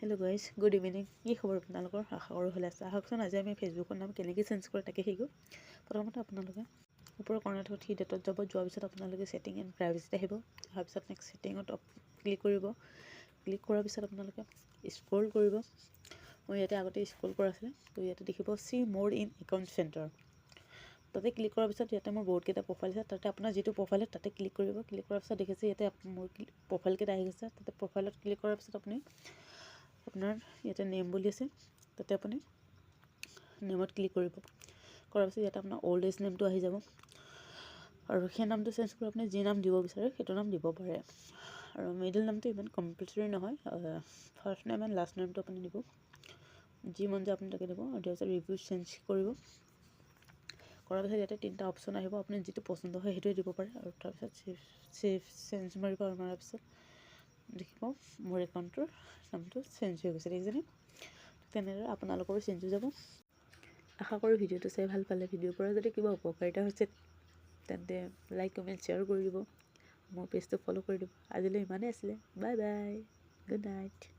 Hello' guys, good evening. কি খবৰ আপোনালোকৰ? আশা কৰোঁ ভালে আছে। আহকচোন আজি আমি ফেচবুকৰ নাম কেনেকৈ চেঞ্জ কৰে তাকে শিকোঁ। প্ৰথমতে আপোনালোকে ওপৰৰ কৰ্ণাৰটোত থ্ৰী ডটত যাব। যোৱাৰ পিছত আপোনালোকে ছেটিং এণ্ড প্ৰাইভেচিত আহিব। অহাৰ পিছত নেক্সট ছেটিঙত ক্লিক কৰিব। ক্লিক কৰাৰ পিছত আপোনালোকে স্ক্ৰল কৰিব। মই ইয়াতে আগতে স্ক্ৰল কৰা আছিলে, তো ইয়াতে দেখিব চি মোৰ ইন একাউণ্ট চেণ্টাৰ। তাতে ক্লিক কৰাৰ পিছত ইয়াতে মোৰ বহুতকেইটা প্ৰফাইল আছে। তাতে আপোনাৰ যিটো প্ৰফাইল হয় তাতে ক্লিক কৰিব। ক্লিক কৰাৰ পিছত দেখিছে ইয়াতে মোৰ প্ৰফাইলকেইটা আহি গৈছে। তাতে প্ৰফাইলত ক্লিক কৰাৰ পিছত আপুনি আপোনাৰ ইয়াতে নেম বুলি আছে, তাতে আপুনি নেমত ক্লিক কৰিব। কৰাৰ পিছত ইয়াতে আপোনাৰ অল্ড এজ নেমটো আহি যাব আৰু সেই নামটো চেঞ্জ কৰি আপুনি যি নাম দিব বিচাৰে সেইটো নাম দিব পাৰে। আৰু মিডিল নামটো ইমান কম্পালচৰি নহয়, ফাৰ্ষ্ট নেম এণ্ড লাষ্ট নেমটো আপুনি দিব, যি মন যায় আপুনি তাকে দিব। আৰু তাৰপিছত ৰিভিউ চেঞ্জ কৰিব। কৰাৰ পিছত ইয়াতে তিনিটা অপশ্যন আহিব, আপুনি যিটো পচন্দ হয় সেইটোৱে দিব পাৰে। আৰু তাৰপিছত ছেভ চেঞ্জ মাৰিব। আৰু মৰাৰ পিছত দেখিব মোৰ একাউণ্টৰ নামটো চেঞ্জ হৈ গৈছে, দেখিছেনে? তেনেদৰে আপোনালোকৰো চেঞ্জ হৈ যাব। আশা কৰোঁ ভিডিঅ'টো চাই ভাল পালে। ভিডিঅ'ৰ পৰা যদি কিবা উপকাৰিতা হৈছে তেন্তে লাইক কমেণ্ট শ্বেয়াৰ কৰি দিব, মোৰ পেজটো ফ'ল' কৰি দিব। আজিলৈ ইমানেই আছিলে। Bye bye, good night.